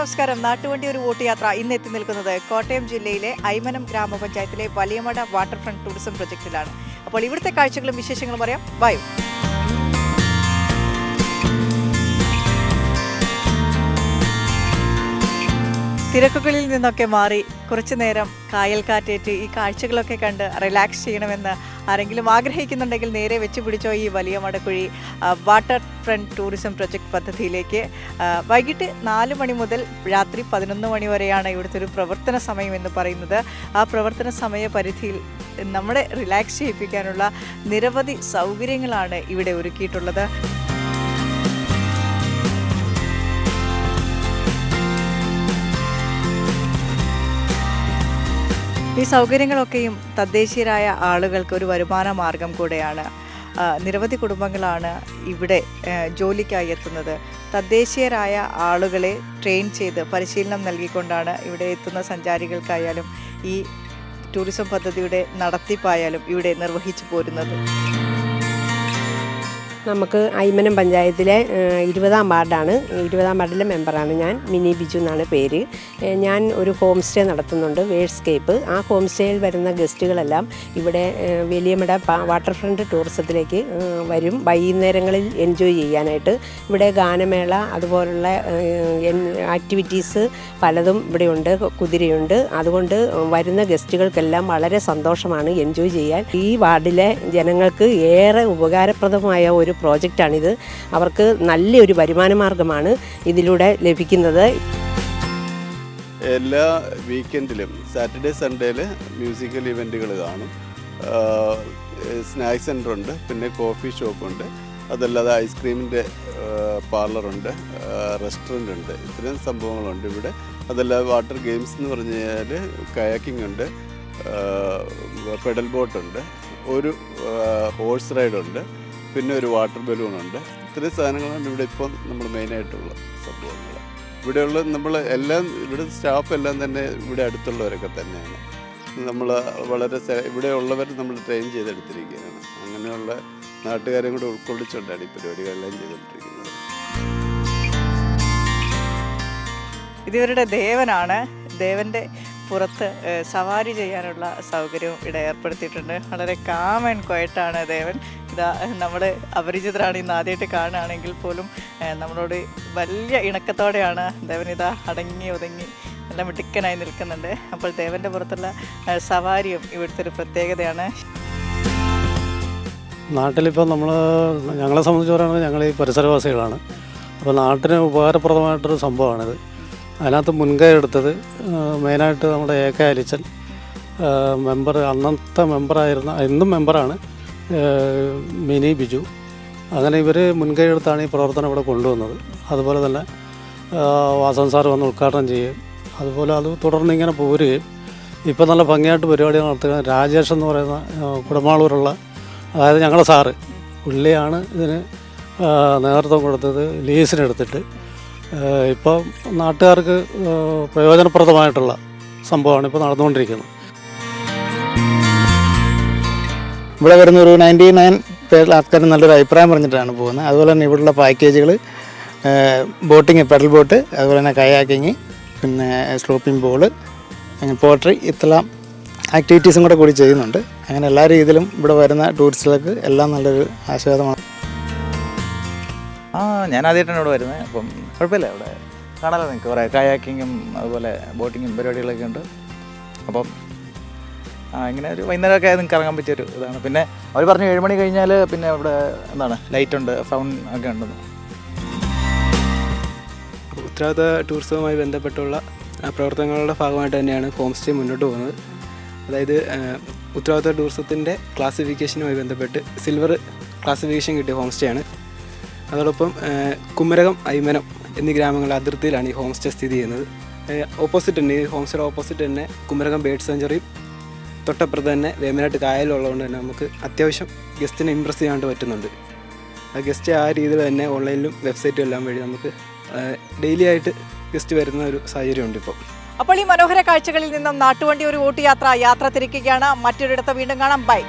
നമസ്കാരം. നാട്ടുവണ്ടി ഒരു വോട്ട് യാത്ര ഇന്ന് എത്തി നിൽക്കുന്നത് കോട്ടയം ജില്ലയിലെ ഐമനം ഗ്രാമപഞ്ചായത്തിലെ വലിയമട വാട്ടർ ഫ്രണ്ട് ടൂറിസം പ്രൊജക്റ്റിലാണ്. അപ്പോൾ ഇവിടുത്തെ കാഴ്ചകളും വിശേഷങ്ങളും പറയാം. വായു. തിരക്കുകളിൽ നിന്നൊക്കെ മാറി കുറച്ചു നേരം കായൽ കാറ്റേറ്റ് ഈ കാഴ്ചകളൊക്കെ കണ്ട് റിലാക്സ് ചെയ്യണമെന്ന് ആരെങ്കിലും ആഗ്രഹിക്കുന്നുണ്ടെങ്കിൽ നേരെ വെച്ച് പിടിച്ചോ ഈ വലിയ മടക്കുഴി വാട്ടർ ഫ്രണ്ട് ടൂറിസം പ്രൊജക്ട് പദ്ധതിയിലേക്ക്. വൈകിട്ട് 4 മണി മുതൽ രാത്രി 11 മണി വരെയാണ് ഇവിടുത്തെ ഒരു പ്രവർത്തന സമയം എന്ന് പറയുന്നത്. ആ പ്രവർത്തന സമയ പരിധിയിൽ നമ്മളെ റിലാക്സ് ചെയ്യിപ്പിക്കാനുള്ള നിരവധി സൗകര്യങ്ങളാണ് ഇവിടെ ഒരുക്കിയിട്ടുള്ളത്. ഈ സൗകര്യങ്ങളൊക്കെയും തദ്ദേശീയരായ ആളുകൾക്ക് ഒരു വരുമാന മാർഗം കൂടെയാണ്. നിരവധി കുടുംബങ്ങളാണ് ഇവിടെ ജോലിക്കായി എത്തുന്നത്. തദ്ദേശീയരായ ആളുകളെ ട്രെയിൻ ചെയ്ത് പരിശീലനം നൽകിക്കൊണ്ടാണ് ഇവിടെ എത്തുന്ന സഞ്ചാരികൾക്കായാലും ഈ ടൂറിസം പദ്ധതിയുടെ നടത്തിപ്പായാലും ഇവിടെ നിർവഹിച്ചു പോരുന്നത്. നമുക്ക് ഐമനം പഞ്ചായത്തിലെ 20-ാം വാർഡാണ്. 20-ാം വാർഡിലെ മെമ്പറാണ് ഞാൻ. മിനി ബിജു എന്നാണ് പേര്. ഞാൻ ഒരു ഹോം സ്റ്റേ നടത്തുന്നുണ്ട്, വേഴ്സ്കേപ്പ്. ആ ഹോം സ്റ്റേയിൽ വരുന്ന ഗസ്റ്റുകളെല്ലാം ഇവിടെ വലിയമട വാട്ടർ ഫ്രണ്ട് ടൂറിസത്തിലേക്ക് വരും വൈകുന്നേരങ്ങളിൽ എൻജോയ് ചെയ്യാനായിട്ട്. ഇവിടെ ഗാനമേള അതുപോലുള്ള ആക്ടിവിറ്റീസ് പലതും ഇവിടെയുണ്ട്, കുതിരയുണ്ട്. അതുകൊണ്ട് വരുന്ന ഗസ്റ്റുകൾക്കെല്ലാം വളരെ സന്തോഷമാണ് എൻജോയ് ചെയ്യാൻ. ഈ വാർഡിലെ ജനങ്ങൾക്ക് ഏറെ ഉപകാരപ്രദമായ ഒരു പ്രോജക്റ്റാണിത്. അവർക്ക് നല്ലൊരു വരുമാന മാർഗമാണ് ഇതിലൂടെ ലഭിക്കുന്നത്. എല്ലാ വീക്കെൻഡിലും സാറ്റർഡേ സൺഡേയിൽ മ്യൂസിക്കൽ ഇവൻറ്റുകൾ കാണും. സ്നാക്സ് സെൻ്ററുണ്ട്, പിന്നെ കോഫി ഷോപ്പുണ്ട്, അതല്ലാതെ ഐസ്ക്രീമിൻ്റെ പാർലറുണ്ട്, റെസ്റ്റോറൻ്റ് ഉണ്ട്. ഇത്രയും സംഭവങ്ങളുണ്ട് ഇവിടെ. അതല്ലാതെ വാട്ടർ ഗെയിംസ് എന്ന് പറഞ്ഞു കഴിഞ്ഞാൽ കയാക്കിംഗ് ഉണ്ട്, പെഡൽ ബോട്ടുണ്ട്, ഒരു ഹോഴ്സ് റൈഡുണ്ട്, പിന്നെ ഒരു വാട്ടർ ബലൂണുണ്ട്. ഇത്രയും സാധനങ്ങളാണ് ഇവിടെ ഇപ്പം നമ്മൾ മെയിനായിട്ടുള്ള സംഭവങ്ങൾ. ഇവിടെയുള്ള നമ്മൾ എല്ലാം ഇവിടെ സ്റ്റാഫ് എല്ലാം തന്നെ ഇവിടെ അടുത്തുള്ളവരൊക്കെ തന്നെയാണ്. നമ്മൾ വളരെ ഇവിടെ ഉള്ളവർ നമ്മൾ ട്രെയിൻ ചെയ്തെടുത്തിരിക്കുകയാണ്. അങ്ങനെയുള്ള നാട്ടുകാരെയും കൂടെ ഉൾക്കൊള്ളിച്ചുകൊണ്ടാണ് ഈ പരിപാടികളെല്ലാം ചെയ്തുകൊണ്ടിരിക്കുന്നത്. ഇതിവരുടെ ദേവനാണ്. ദേവൻ്റെ പുറത്ത് സവാരി ചെയ്യാനുള്ള സൗകര്യവും ഇവിടെ ഏർപ്പെടുത്തിയിട്ടുണ്ട്. വളരെ കാം ആൻഡ് ക്വയറ്റാണ് ദേവൻ. ഇതാ നമ്മൾ അപരിചിതരാണ്, ഇന്ന് ആദ്യമായിട്ട് കാണുകയാണെങ്കിൽ പോലും നമ്മളോട് വലിയ ഇണക്കത്തോടെയാണ് ദേവൻ ഇതാ അടങ്ങി ഒതുങ്ങി നല്ല മിടുക്കനായി നിൽക്കുന്നുണ്ട്. അപ്പോൾ ദേവൻ്റെ പുറത്തുള്ള സവാരിയും ഇവിടുത്തെ ഒരു പ്രത്യേകതയാണ്. നാട്ടിലിപ്പോൾ ഞങ്ങളെ സംബന്ധിച്ച് പറയുന്നത് ഞങ്ങൾ ഈ പരിസരവാസികളാണ്. അപ്പോൾ നാട്ടിന് ഉപകാരപ്രദമായിട്ടൊരു സംഭവമാണിത്. അതിനകത്ത് മുൻകൈ എടുത്തത് മെയിനായിട്ട് നമ്മുടെ AK അലിച്ചൻ മെമ്പർ, അന്നത്തെ മെമ്പറായിരുന്ന, ഇന്നും മെമ്പറാണ്, മിനി ബിജു. അങ്ങനെ ഇവർ മുൻകൈ എടുത്താണ് ഈ പ്രവർത്തനം ഇവിടെ കൊണ്ടുവന്നത്. അതുപോലെ തന്നെ വാസൻ സാർ വന്ന് ഉദ്ഘാടനം ചെയ്യുകയും അതുപോലെ അത് തുടർന്ന് ഇങ്ങനെ പോരുകയും ഇപ്പം നല്ല ഭംഗിയായിട്ട് പരിപാടികൾ നടത്തുക. രാജേഷ് എന്ന് പറയുന്ന കുടമാളൂരുള്ള, അതായത് ഞങ്ങളുടെ സാറ്, പുള്ളിയാണ് ഇതിന് നേതൃത്വം കൊടുത്തത് ലീസിനെടുത്തിട്ട്. ഇപ്പോൾ നാട്ടുകാർക്ക് പ്രയോജനപ്രദമായിട്ടുള്ള സംഭവമാണ് ഇപ്പോൾ നടന്നുകൊണ്ടിരിക്കുന്നത്. ഇവിടെ വരുന്ന ഒരു 99 പേരിൽ ആൾക്കാർ നല്ലൊരു അഭിപ്രായം പറഞ്ഞിട്ടാണ് പോകുന്നത്. അതുപോലെ തന്നെ ഇവിടെയുള്ള പാക്കേജുകൾ ബോട്ടിങ്, പെഡൽ ബോട്ട്, അതുപോലെ തന്നെ കയാക്കിങ്, പിന്നെ സ്ലോപ്പിംഗ് ബോള്, പോട്രി, ഇതെല്ലാം ആക്ടിവിറ്റീസും കൂടി ചെയ്യുന്നുണ്ട്. അങ്ങനെ എല്ലാ രീതിയിലും ഇവിടെ വരുന്ന ടൂറിസ്റ്റുകൾക്ക് എല്ലാം നല്ലൊരു ആശീർവാദമാണ്. ഞാൻ ആദ്യമായിട്ടാണ് ഇവിടെ വരുന്നത്. അപ്പം കുഴപ്പമില്ല, ഇവിടെ കാണാമല്ലോ നിങ്ങൾക്ക് കുറേ കയാക്കിങ്ങും അതുപോലെ ബോട്ടിങ്ങും പരിപാടികളൊക്കെ ഉണ്ട്. അപ്പം ഇങ്ങനെ ഒരു വൈകുന്നേരമൊക്കെ നിങ്ങൾക്ക് ഇറങ്ങാൻ പറ്റിയൊരു ഇതാണ്. പിന്നെ അവർ പറഞ്ഞു 7 മണി കഴിഞ്ഞാൽ പിന്നെ ഇവിടെ എന്താണ് ലൈറ്റ് ഉണ്ട്, ഫൗൺ ഒക്കെ ഉണ്ടെന്ന്. ഉത്തരവാദിത്ത ടൂറിസവുമായി ബന്ധപ്പെട്ടുള്ള പ്രവർത്തനങ്ങളുടെ ഭാഗമായിട്ട് തന്നെയാണ് ഹോം സ്റ്റേ മുന്നോട്ട് പോകുന്നത്. അതായത് ഉത്തരവാദിത്ത ടൂറിസത്തിൻ്റെ ക്ലാസിഫിക്കേഷനുമായി ബന്ധപ്പെട്ട് സിൽവർ ക്ലാസിഫിക്കേഷൻ കിട്ടിയ ഹോം സ്റ്റേ ആണ്. അതോടൊപ്പം കുമരകം, ഐമനം എന്നീ ഗ്രാമങ്ങളുടെ അതിർത്തിയിലാണ് ഈ ഹോം സ്റ്റേ സ്ഥിതി ചെയ്യുന്നത്. ഓപ്പോസിറ്റ് തന്നെ, ഈ ഹോം സ്റ്റേയുടെ ഓപ്പോസിറ്റ് തന്നെ കുമരകം ബേർഡ് സെഞ്ചുറിയും തൊട്ടപ്പുറത്ത് തന്നെ വേമ്പനാട്ട് കായലുള്ളതുകൊണ്ട് തന്നെ നമുക്ക് അത്യാവശ്യം ഗസ്റ്റിനെ ഇമ്പ്രസ് ചെയ്യാണ്ട് പറ്റുന്നുണ്ട്. ആ ഗസ്റ്റ് ആ രീതിയിൽ തന്നെ ഓൺലൈനിലും വെബ്സൈറ്റും എല്ലാം വഴി നമുക്ക് ഡെയിലി ആയിട്ട് ഗസ്റ്റ് വരുന്ന ഒരു സാഹചര്യമുണ്ട് ഇപ്പോൾ. അപ്പോൾ ഈ മനോഹര കാഴ്ചകളിൽ നിന്നും നാട്ടുവണ്ടി ഒരു വോട്ട് യാത്ര തിരിക്കുകയാണ്. മറ്റൊരിടത്ത് വീണ്ടും കാണാം. ബൈ.